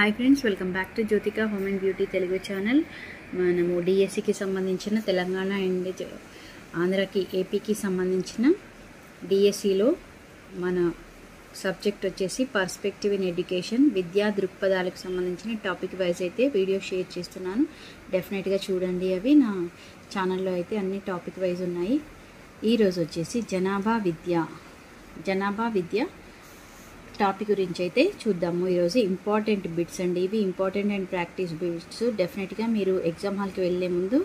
Hi friends, welcome back to Jyothika home and beauty Telugu channel. మనము డిఎస్సికి సంబంధించిన తెలంగాణ అండ్ ఆంధ్రకి ఏపీకి సంబంధించిన డిఎస్సిలో మన సబ్జెక్ట్ వచ్చేసి పర్స్పెక్టివ్ ఇన్ ఎడ్యుకేషన్, విద్యా దృక్పథాలకు సంబంధించిన టాపిక్ వైజ్ అయితే వీడియో షేర్ చేస్తున్నాను. డెఫినెట్గా చూడండి. అవి నా ఛానల్లో అయితే అన్ని టాపిక్ వైజ్ ఉన్నాయి. ఈరోజు వచ్చేసి జనాభా విద్య టాపిక్ గురించి అయితే చూద్దాము. ఈరోజు ఇంపార్టెంట్ బిట్స్ అండి. ఇవి ఇంపార్టెంట్ అండ్ ప్రాక్టీస్ బిట్స్. డెఫినెట్గా మీరు ఎగ్జామ్ హాల్కి వెళ్ళే ముందు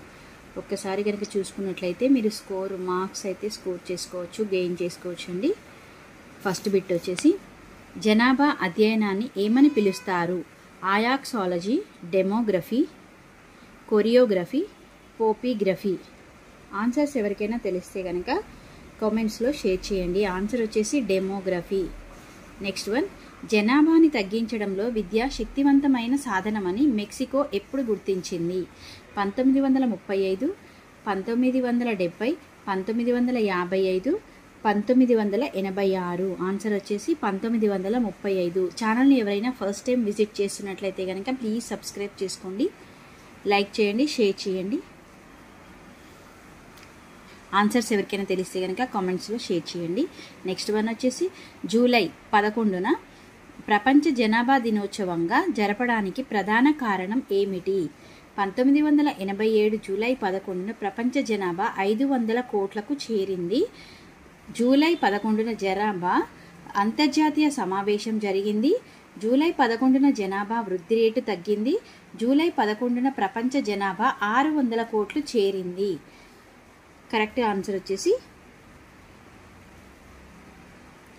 ఒక్కసారి కనుక చూసుకున్నట్లయితే మీరు మార్క్స్ అయితే స్కోర్ చేసుకోవచ్చు, గెయిన్ చేసుకోవచ్చు అండి. ఫస్ట్ బిట్ వచ్చేసి జనాభా అధ్యయనాన్ని ఏమని పిలుస్తారు? ఆయాక్సాలజీ, డెమోగ్రఫీ, కొరియోగ్రఫీ, పోపిగ్రఫీ. ఆన్సర్స్ ఎవరికైనా తెలిస్తే కనుక కామెంట్స్లో షేర్ చేయండి. ఆన్సర్ వచ్చేసి డెమోగ్రఫీ. నెక్స్ట్ వన్, జనాభాని తగ్గించడంలో విద్య శక్తివంతమైన సాధనమని మెక్సికో ఎప్పుడు గుర్తించింది? 1935, 1970, 1955, 1986. ఆన్సర్ వచ్చేసి 1935. ఛానల్ని ఎవరైనా ఫస్ట్ టైం విజిట్ చేస్తున్నట్లయితే కనుక ప్లీజ్ సబ్స్క్రైబ్ చేసుకోండి, లైక్ చేయండి, షేర్ చేయండి. ఆన్సర్స్ ఎవరికైనా తెలిస్తే కనుక కామెంట్స్లో షేర్ చేయండి. నెక్స్ట్ వన్ వచ్చేసి జూలై 11న ప్రపంచ జనాభా దినోత్సవంగా జరపడానికి ప్రధాన కారణం ఏమిటి? 1987 జూలై 11న ప్రపంచ జనాభా 500 కోట్లకు చేరింది. జూలై 11న జనాభా అంతర్జాతీయ సమావేశం జరిగింది. జూలై 11న జనాభా వృద్ధి రేటు తగ్గింది. జూలై 11న ప్రపంచ జనాభా 600 కోట్లు చేరింది. కరెక్ట్ ఆన్సర్ వచ్చేసి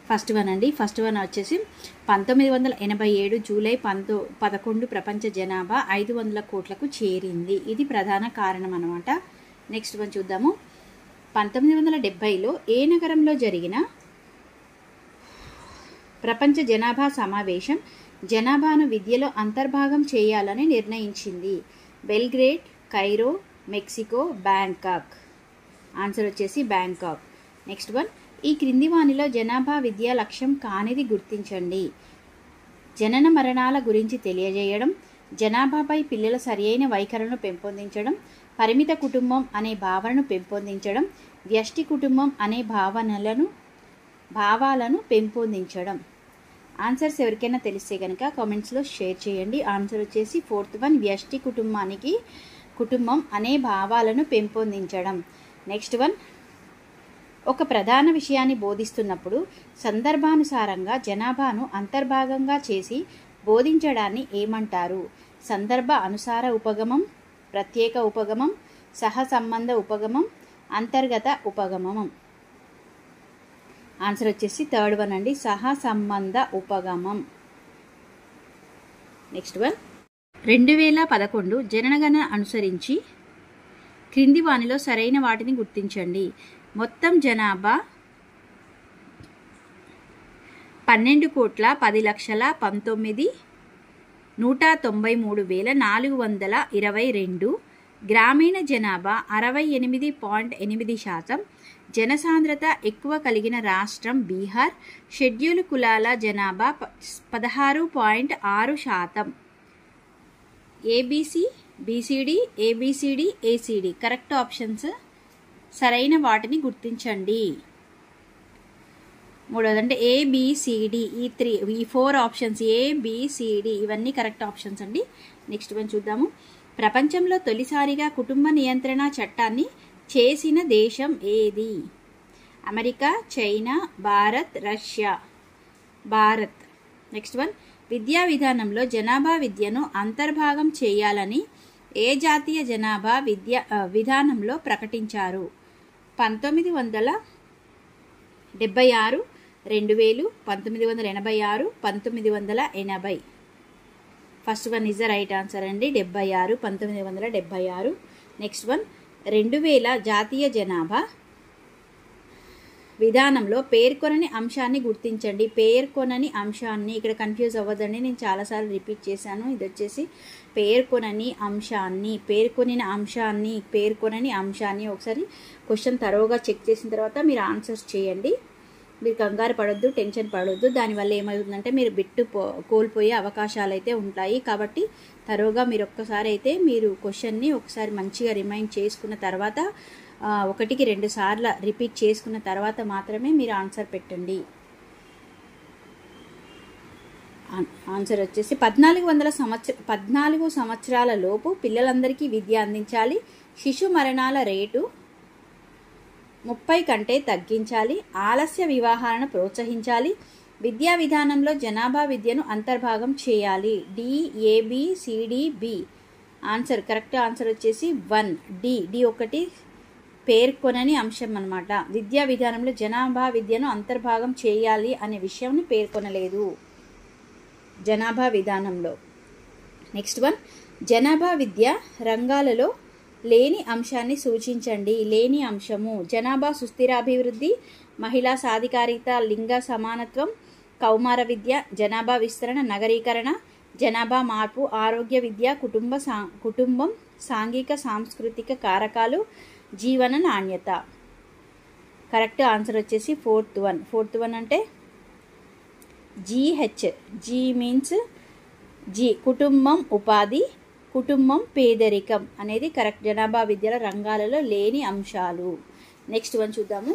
ఫస్ట్ వన్ అండి. ఫస్ట్ వన్ వచ్చేసి 1987 జూలై 11 ప్రపంచ జనాభా 500 కోట్లకు చేరింది. ఇది ప్రధాన కారణం అన్నమాట. నెక్స్ట్ వన్ చూద్దాము. 1970లో ఏ నగరంలో జరిగిన ప్రపంచ జనాభా సమావేశం జనాభాను విద్యలో అంతర్భాగం చేయాలని నిర్ణయించింది? Belgrade, Cairo, Mexico, Bangkok. Answer వచ్చేసి బ్యాంకాక్. నెక్స్ట్ వన్, ఈ క్రింది వానిలో జనాభా విద్యా లక్ష్యం కానిది గుర్తించండి. జనన మరణాల గురించి తెలియజేయడం, జనాభాపై పిల్లల సరియైన వైఖరులను పెంపొందించడం, పరిమిత కుటుంబం అనే భావనను పెంపొందించడం, వ్యష్టి కుటుంబం అనే భావాలను పెంపొందించడం. ఆన్సర్స్ ఎవరికైనా తెలిస్తే కనుక కామెంట్స్లో షేర్ చేయండి. ఆన్సర్ వచ్చేసి ఫోర్త్ వన్, వ్యష్టి కుటుంబం అనే భావాలను పెంపొందించడం. నెక్స్ట్ వన్, ఒక ప్రధాన విషయాన్ని బోధిస్తున్నప్పుడు సందర్భానుసారంగా జనాభాను అంతర్భాగంగా చేసి బోధించడాన్ని ఏమంటారు? సందర్భ అనుసార ఉపగమం, ప్రత్యేక ఉపగమం, సహసంబంధ ఉపగమం, అంతర్గత ఉపగమం. ఆన్సర్ వచ్చేసి థర్డ్ వన్ అండి, సహసంబంధ ఉపగమం. నెక్స్ట్ వన్, 2011 జనగణన అనుసరించి క్రింది వానిలో సరైన వాటిని గుర్తించండి. మొత్తం జనాభా 12,19,193,422. గ్రామీణ జనాభా 68.8%. జనసాంద్రత ఎక్కువ కలిగిన రాష్ట్రం బీహార్. షెడ్యూల్ కులాల జనాభా 16.6%. A B C, B C D, A B C D, A C D. Correct options. సరైన వాటిని గుర్తించండి. మూడవది అంటే ఏబిసిడి. ఈ 4 ఆప్షన్స్ ఏబిసిడి ఇవన్నీ కరెక్ట్ ఆప్షన్స్ అండి. నెక్స్ట్ వన్ చూద్దాము. ప్రపంచంలో తొలిసారిగా కుటుంబ నియంత్రణ చట్టాన్ని చేసిన దేశం ఏది? America, China, Bharat, Russia. Bharat. Next one, విద్యా విధానంలో జనాభా విద్యను అంతర్భాగం చేయాలని ఏ జాతీయ జనాభా విధానంలో ప్రకటించారు? 1976, 2000, 1986, 1980. First one is the right answer అండి. 76, 1976. నెక్స్ట్ వన్, 2000 జాతీయ జనాభా విధానంలో పేర్కొనని అంశాన్ని గుర్తించండి. పేర్కొనని అంశాన్ని ఇక్కడ కన్ఫ్యూజ్ అవ్వదండి, నేను చాలాసార్లు రిపీట్ చేశాను. ఇది వచ్చేసి పేర్కొనని అంశాన్ని ఒకసారి క్వశ్చన్ తరోగా చెక్ చేసిన తర్వాత మీరు ఆన్సర్స్ చేయండి. మీరు కంగారు పడొద్దు, టెన్షన్ పడొద్దు. దానివల్ల ఏమవుతుందంటే మీరు బిట్టు కోల్పోయే అవకాశాలు అయితే ఉంటాయి. కాబట్టి తరోగా మీరు ఒక్కసారి అయితే మీరు క్వశ్చన్ని ఒకసారి మంచిగా రిమైండ్ చేసుకున్న తర్వాత 1కి 2 సార్లు రిపీట్ చేసుకున్న తర్వాత మాత్రమే మీరు ఆన్సర్ పెట్టండి. ఆన్సర్ వచ్చేసి 14 సంవత్సరాల లోపు పిల్లలందరికీ విద్య అందించాలి. శిశు మరణాల రేటు 30 కంటే తగ్గించాలి. ఆలస్య వివాహాలను ప్రోత్సహించాలి. విద్యా విధానంలో జనాభా విద్యను అంతర్భాగం చేయాలి. DABCDB. ఆన్సర్ కరెక్ట్ ఆన్సర్ వచ్చేసి 1 డి ఒకటి పేర్కొనని అంశం అన్నమాట. విద్యా విధానంలో జనాభా విద్యను అంతర్భాగం చేయాలి అనే విషయాన్ని పేర్కొనలేదు జనాభా విధానంలో. నెక్స్ట్ వన్, జనాభా విద్య రంగాలలో లేని అంశాన్ని సూచించండి. లేని అంశము జనాభా సుస్థిరాభివృద్ధి, మహిళా సాధికారిత, లింగ సమానత్వం, కౌమార విద్య, జనాభా విస్తరణ, నగరీకరణ, జనాభా మార్పు, ఆరోగ్య విద్య, కుటుంబం, సాంఘిక సాంస్కృతిక కారకాలు, జీవన నాణ్యత. కరెక్ట్ ఆన్సర్ వచ్చేసి ఫోర్త్ వన్ అంటే GH. జీ మీన్స్ జీ, కుటుంబం ఉపాధి, కుటుంబం పేదరికం అనేది కరెక్ట్ జనాభా విద్యల రంగాలలో లేని అంశాలు. నెక్స్ట్ వన్ చూద్దాము.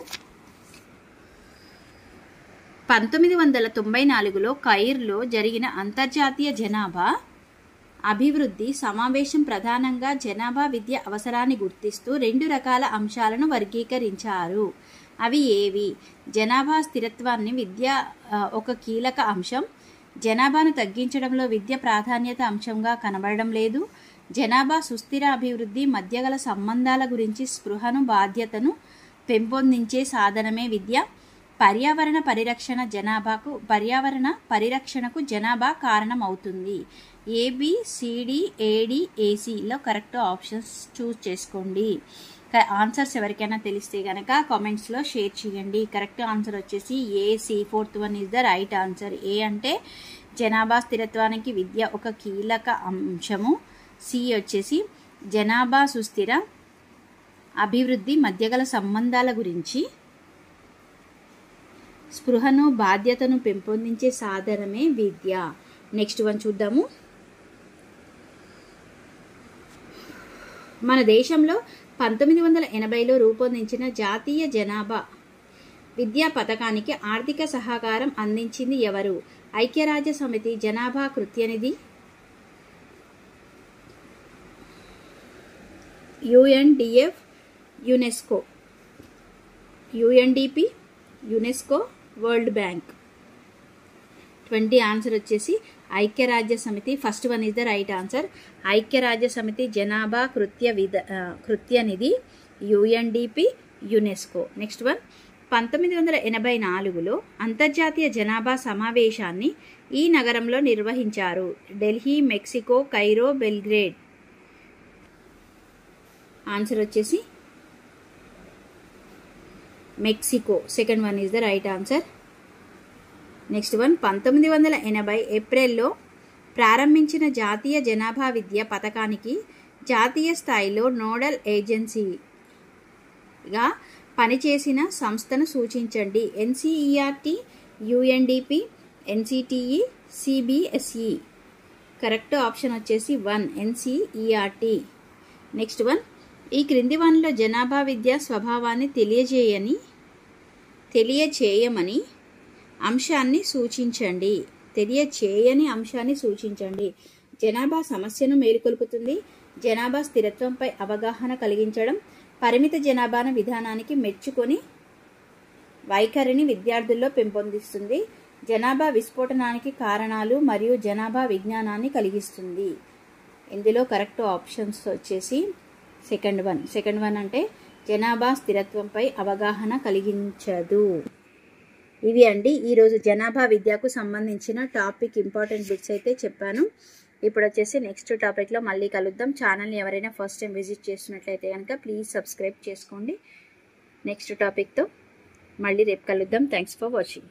1994లో కైర్లో జరిగిన అంతర్జాతీయ జనాభా అభివృద్ధి సమావేశం ప్రధానంగా జనాభా విద్య అవసరాన్ని గుర్తిస్తూ 2 రకాల అంశాలను వర్గీకరించారు. అవి ఏవి? జనాభా స్థిరత్వాన్ని విద్య ఒక కీలక అంశం, జనాభాను తగ్గించడంలో విద్య ప్రాధాన్యత అంశంగా కనబడడం లేదు, జనాభా సుస్థిర అభివృద్ధి మధ్య గల సంబంధాల గురించి స్పృహను బాధ్యతను పెంపొందించే సాధనమే విద్య, పర్యావరణ పరిరక్షణకు జనాభా కారణం అవుతుంది. ABCDADACలో కరెక్ట్ ఆప్షన్స్ చూస్ చేసుకోండి. ఆన్సర్స్ ఎవరికైనా తెలిస్తే కనుక కామెంట్స్లో షేర్ చేయండి. కరెక్ట్ ఆన్సర్ వచ్చేసి AC. Fourth one is the right answer. ఏ అంటే జనాభా స్థిరత్వానికి విద్య ఒక కీలక అంశము. C వచ్చేసి జనాభా సుస్థిర అభివృద్ధి మధ్యగల సంబంధాల గురించి స్పృహను బాధ్యతను పెంపొందించే సాధనమే విద్య. నెక్స్ట్ వన్ చూద్దాము. మన దేశంలో 1980లో రూపొందించిన జాతీయ జనాభా విద్యా పథకానికి ఆర్థిక సహకారం అందించింది ఎవరు? ఐక్యరాజ్య సమితి, జనాభా కృత్యనిధి, UNDF, UNESCO. UNDP, UNESCO, world bank. 20 answer వచ్చేసి ఐక్యరాజ్య సమితి. First one is the right answer. ఐక్యరాజ్య సమితి, జనాభా కృత్యనిధి, UNDP, యునెస్కో. నెక్స్ట్ వన్, 1984లో అంతర్జాతీయ జనాభా సమావేశాన్ని ఈ నగరంలో నిర్వహించారు. Delhi, Mexico, Cairo, Belgrade. Answer వచ్చేసి Mexico. Second one is the right answer. Next one, 1980 ఏప్రిల్లో ప్రారంభించిన జాతీయ జనాభా విద్య పథకానికి జాతీయ స్థాయిలో నోడల్ ఏజెన్సీగా పనిచేసిన సంస్థను సూచించండి. NCERT, UNDP, NCTE, CBSE. Correct option వచ్చేసి 1 NCERT. నెక్స్ట్ వన్, ఈ క్రింది వానిలో జనాభా విద్య స్వభావాన్ని తెలియచేయమని అంశాన్ని సూచించండి. తెలియచేయని అంశాన్ని సూచించండి. జనాభా సమస్యను మేలుకొల్పుతుంది. జనాభా స్థిరత్వంపై అవగాహన కలిగించడం. పరిమిత జనాభాను విధానానికి మెచ్చుకొని వైఖరిని విద్యార్థుల్లో పెంపొందిస్తుంది. జనాభా విస్ఫోటనానికి కారణాలు మరియు జనాభా విజ్ఞానాన్ని కలిగిస్తుంది. ఇందులో కరెక్ట్ ఆప్షన్స్ వచ్చేసి సెకండ్ వన్ అంటే జనాభా స్థిరత్వంపై అవగాహన కలిగించదు. ఇవి అండి ఈరోజు జనాభా విద్యకు సంబంధించిన టాపిక్ ఇంపార్టెంట్ బిట్స్ అయితే చెప్పాను. ఇప్పుడు వచ్చేసి నెక్స్ట్ టాపిక్లో మళ్ళీ కలుద్దాం. ఛానల్ని ఎవరైనా ఫస్ట్ టైం విజిట్ చేస్తున్నట్లయితే కనుక ప్లీజ్ సబ్స్క్రైబ్ చేసుకోండి. నెక్స్ట్ టాపిక్తో మళ్ళీ రేపు కలుద్దాం. Thanks for watching.